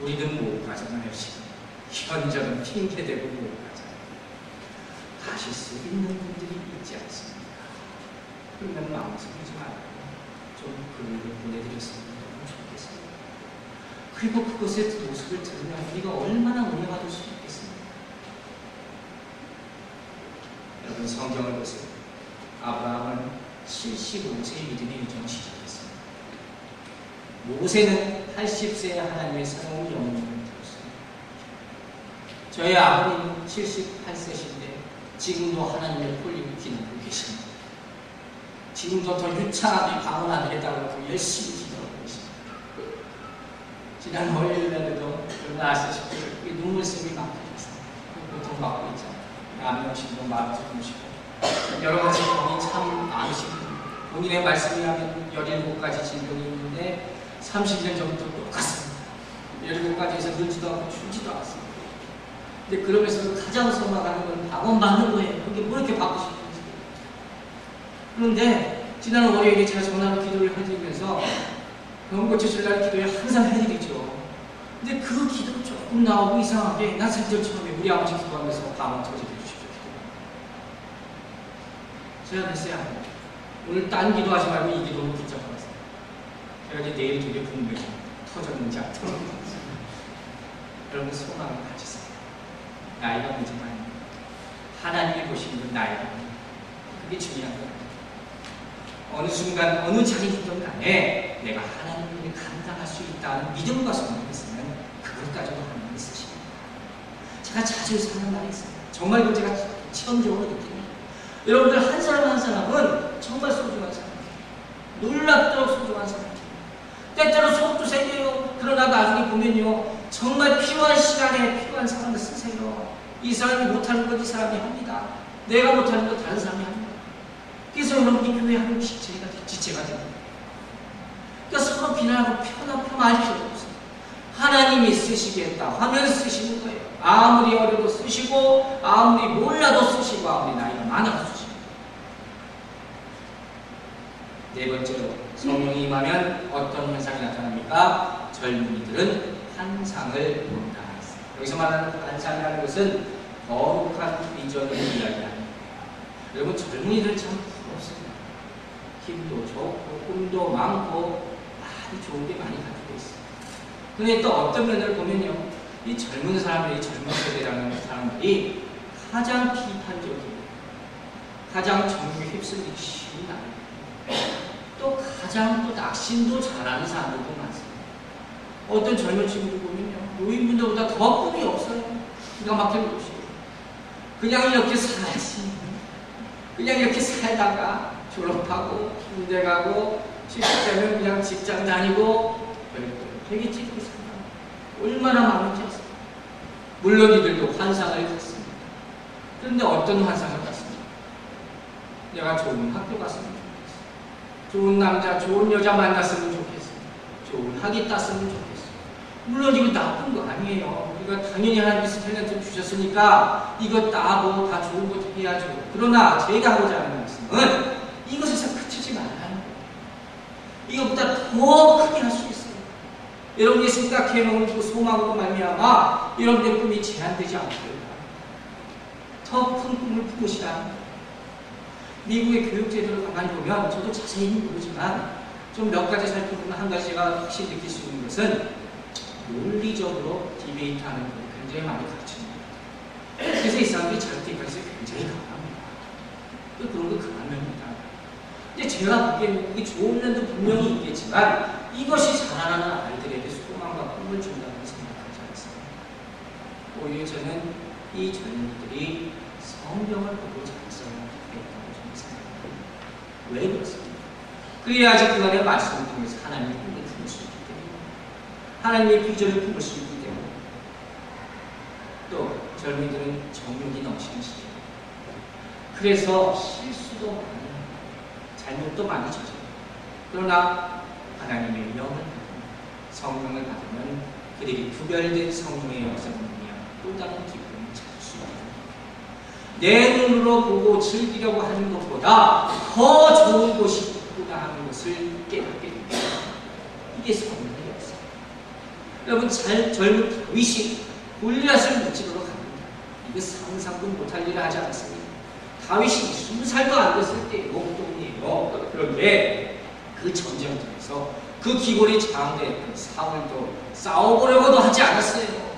우리는 못 가잖아요. 지금 현저는 핑계대고 못 가잖아요. 가실 수 있는 분들이 있지 않습니까? 그러면 마음 쓰지 말고 좀 금요일을 보내드렸으면 너무 좋겠습니다. 그리고 그것의 모습을 들으면 우리가 얼마나 은혜 받을 수 있겠습니까? 여러분, 성경을 보세요. 아브라함은 75세의 믿음의 유정을 시작했습니다. 모세는 80세에 하나님의 새로운 영혼을 들었습니다. 저희 아버님은 78세신데 지금도 하나님의 폴림을 기다리고 계십니다. 지금도 더 유창하게 방언하게 해달라고 열심히 기도하고 계십니다. 지난 월요일날에도 여러분 아시다시피 눈물샘이 막혀있어요. 고통받고 있잖아요. 암이 오시고 마음이 오시고 여러 가지 병이 참 많으시고 본인의 말씀이 하면 17가지 질병이 있는데 30년 전부터 똑같습니다. 17가지에서 늘지도 않고 줄지도 않습니다. 근데 그러면서 가장 소망하는 건 방언받는 거예요. 그게 뭐 이렇게 받고 싶은지. 그런데 지난 월요일에 제가 전화로 기도를 해드리면서 병 고쳐주려는 기도에 항상 해드리죠. 근데 그 기도가 조금 나오고 이상하게 나 생전 처음에 우리 아버지 기도하면서 방언 터지게 해주십시오. 제가 그랬어요. 오늘 딴 기도하지 말고 이 기도는 붙잡고 왔어요. 제가 이제 내일 저게 분명히 터졌는지 안 터졌는지. 여러분 소망을 가지세요. 나이가 문제가 아닙니다. 하나님이 보시는 건 나이가 아닙니다. 그게 중요한 거예요. 어느 순간 어느 자리이든 간에 내가 하나님을 감당할 수 있다는 믿음과 소망이 있으면 그걸 가지고 하나님이 쓰십니다. 제가 자주 사는 말이 있어요. 정말 그 제가 체험적으로 느낍니다. 여러분들 한 사람 한 사람은 정말 소중한 사람이에요. 놀랍도록 소중한 사람이에요. 때때로 속도 세게요. 그러나 나중에 보면요, 정말 필요한 시간에 필요한 사람을 쓰세요. 이 사람이 못하는 것 이 사람이 합니다. 내가 못하는 것 다른 사람이 합니다. 그래서 여러분이 교회 하는 지체가 됩니다. 그러니까 서로 비난하고 폄하할 필요가 없어요. 하나님이 쓰시겠다 하면 쓰시는 거예요. 아무리 어려도 쓰시고 아무리 몰라도 쓰시고 아무리 나이가 많아도 쓰시고. 네 번째로 성령이 임하면 어떤 현상이 나타납니까? 젊은이들은 환상을 본다. 여기서 말하는 환상이라는 것은 거룩한 비전을 이야기합니다. 여러분 젊은이들 참 부럽습니다. 힘도 좋고 꿈도 많고 많이 좋은 게 많이 가지고 있어요. 근데 또 어떤 면을 보면요, 이 젊은 사람들이 젊은 세대라는 사람들이 가장 비판적이고 가장 정욕에 휩쓸리기 쉬운 나이입니다. 또 가장 또 낙심도 잘하는 사람들도 많습니다. 어떤 젊은 친구들 보면요, 노인분들보다 더 꿈이 없어요. 기가 막힌 것이에요. 그냥 이렇게 살지. 그냥 이렇게 살다가 졸업하고 군대 가고 70대면 그냥 직장 다니고 되겠지 그 생각. 얼마나 많은지 아세요? 물론 이들도 환상을 갖습니다. 그런데 어떤 환상을 갖습니까? 내가 좋은 학교 갔으면 좋겠어. 좋은 남자, 좋은 여자 만났으면 좋겠어. 좋은 학위 땄으면 좋겠어. 물론 이거 나쁜 거 아니에요. 우리가 당연히 하나님께서 탤런트 주셨으니까 이거 따고 다 좋은 거 해야죠. 그러나 제가 하고자 하는 말씀은 이것에서 그치지 말라는 거예요. 이것보다 더 크게 할 수 있어요. 여러분이 생각해놓은 그 소망으로 말미암아 여러분의 꿈이 제한되지 않고요. 더 큰 꿈을 품으시라는 거예요. 미국의 교육제도를 가만히 보면 저도 자세히는 모르지만 좀 몇 가지 살펴보면 한 가지가 확실히 느낄 수 있는 것은 논리적으로 디베이트하는 걸 굉장히 많이 가르칩니다. 그래서 이 사람들이 자유테크에서 굉장히 강합니다. 또 그런 거 강합니다. 근데 제가 보기에는 이게 좋은 면도 분명히 있겠지만 이것이 자라나는 아이들에게 소망과 꿈을 준다고 생각하지 않습니다. 오히려 저는 이 젊은이들이 성경을 보고 자랐어야 했다고 저는 생각합니다. 왜 그렇습니까? 그래야지 그 안에 말씀을 통해서 하나님의 꿈을 품을 수 있기 때문에, 하나님의 비전을 품을 수 있기 때문에, 또 젊은이들은 정욕이 넘치는 시기입니다. 그래서 실수도 많이 합니다. 잘못도 많이 저져요. 그러나 하나님의 영을 받으면, 성령을 받으면 그들이 구별된 성령의 역사를 위한 또 다른 기쁨을 찾을 수 있습니다. 내 눈으로 보고 즐기려고 하는 것보다 더 좋은 곳이 있구나 하는 것을 깨닫게 됩니다. 이게 성령의 역사. 여러분 젊은 다윗이 골리앗을 무찌르러 갑니다. 이게 상상도 못할 일을 하지 않았습니다. 다윗이 20살도 안 됐을 때 목동이에요. 그런데 그 전쟁터에서 그 기골이 장대했던 사울도 싸워보려고도 하지 않았어요.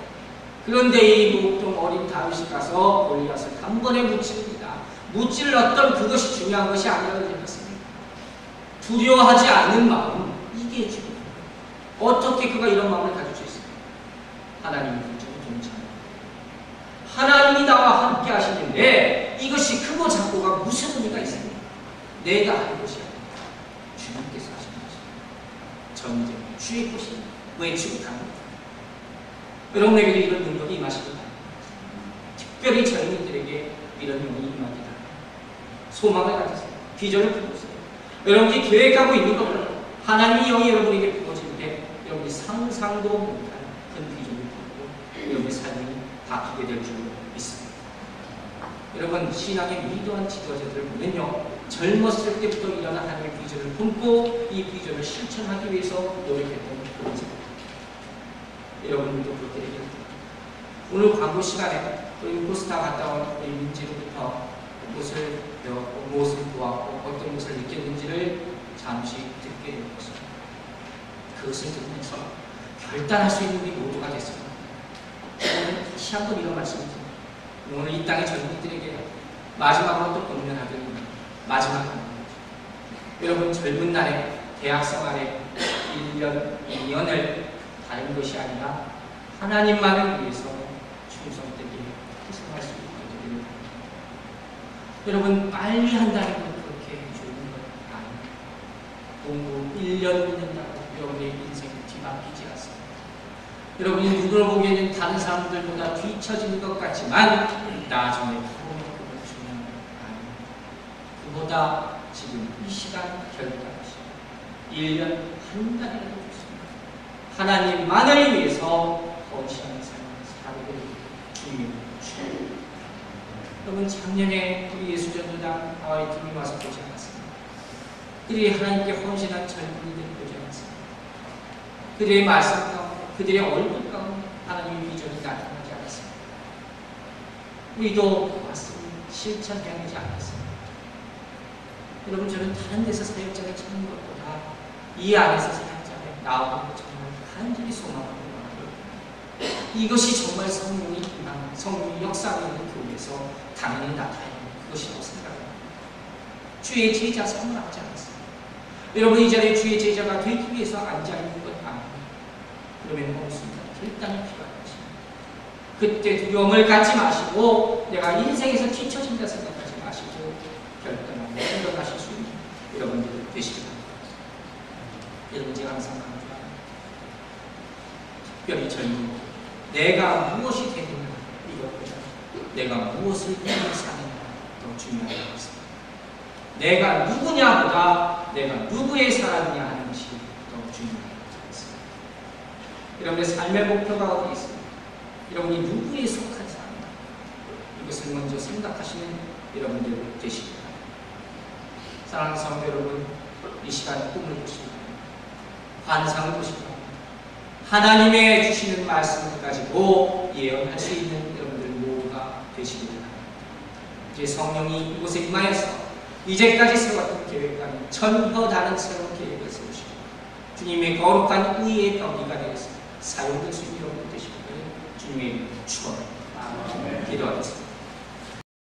그런데 이 목동 어린 다윗이 가서 골리앗을 단번에 무찌릅니다. 무찔렀던 그것이 중요한 것이 아니라고 생각했습니다. 두려워하지 않는 마음, 이게 중요해요. 어떻게 그가 이런 마음을 가질 수 있습니까? 하나님의 긍정을 동참합니다. 하나님이 나와 함께 하시는데 이것이 크고 작고가 무슨 의미가 있습니까? 내가 하는 것이 아니라 주님께서 하시는 것입니다. 전쟁, 주의 것이 외치고 갑니다. 여러분에게 이런 능력이 임하시기 바랍니다. 특별히 젊은이들에게 이런 영이 임합니다. 소망을 가지세요. 비전을 품으세요. 여러분이 계획하고 있는 것보다 하나님의 영이 여러분에게 부어질 때 여러분이 상상도 못한 큰 비전을 품고 여러분의 삶이 바뀌게 될 줄 믿습니다. 여러분, 신앙의 위대한 지도자들을 보면요, 젊었을 때부터 일어난 하나님의 비전을 품고 이 비전을 실천하기 위해서 노력했던 그런 사람입니다. 여러분들도 그렇게 되겠습니다. 오늘 광고 시간에 우리 코스타 갔다 온 우리 민지로부터 무엇을 배웠고 무엇을 보았고 어떤 것을 느꼈는지를 잠시 듣게 될 것입니다. 그것을 들으면서 결단할 수 있는 우리 모두가 됐습니다. 오늘 다시 한번 이런 말씀을 드립니다. 오늘 이 땅의 젊은이들에게 마지막으로 또 권면하기를 마지막 여러분 젊은 날에 대학 생활에 1년, 2년을 다른 것이 아니라 하나님만을 위해서 충성되게 희생할 수 있게 되기를 바랍니다. 여러분, 빨리 한다는 건 그렇게 좋은 건 아닙니다. 공부 1년 듣는다고 여러분의 인생이 뒤바뀌지 않습니다. 여러분이 누구를 보기에는 다른 사람들보다 뒤처지는 것 같지만 나중에 그건 중요한 건 아닙니다. 그보다 지금 이 시간 결단하시고 1년 한 달이라도 좋습니다. 하나님만을 위해서 헌신하는 삶을 살게 되기를 주님의 축원합니다. 여러분, 작년에 우리 예수전도당 하와이 팀이 와서 보지 않았습니다. 그들이 하나님께 헌신한 젊은이들을 보지 않았습니다. 그들의 말씀 가운데, 그들의 얼굴 가운데 하나님의 비전이 나타나지 않았습니다. 우리도 말씀 실천해야지 않았습니다. 여러분, 저는 다른 데서 사역자를 찾는 것보다 이 안에서 사역자를 나오는 것 정말 간절히 소망하는 거예요. 이것이 정말 성령이 임하는, 성령이 역사하는 교회에서 당연히 나타나는 그것이라고 생각합니다. 주의 제자 삼으라지 않았습니다. 여러분, 이 자리에 주의 제자가 되기 위해서 앉아있는 것 아닙니다. 그러면 어느 순간 결단이 필요한 것입니다. 그때 두려움을 갖지 마시고 내가 인생에서 뒤처진다 생각하지 마시고 결단하고 일어나실 수 있는 여러분들 되시기 바랍니다. 여러분, 제가 항상 강조합니다. 특별히 젊은 내가 무엇이 되느냐 이것보다 내가 무엇을 위해 사느냐가 더 중요한 것 같습니다. 내가 누구냐보다 내가 누구의 사람이냐 하는 것이 더 중요한 것 같습니다. 여러분의 삶의 목표가 어디 있습니까? 여러분이 누구에 속한 사람인가? 이것을 먼저 생각하시는 여러분들 되시기 바랍니다. 사랑하는 성도 여러분, 이 시간에 꿈을 보시기 바랍니다. 환상을 보시기 바랍니다. 하나님의 주시는 말씀을 가지고 예언할 수 있는 여러분들 모두가 되시기를 바랍니다. 이제 성령이 이곳에 임하여서 이제까지 세웠던 계획과는 전혀 다른 새로운 계획을 세우시고 주님의 거룩한 의의 병기가 되어서 사용될 수 있는 여러분 되시기를 주님의 축원합니다. 아멘.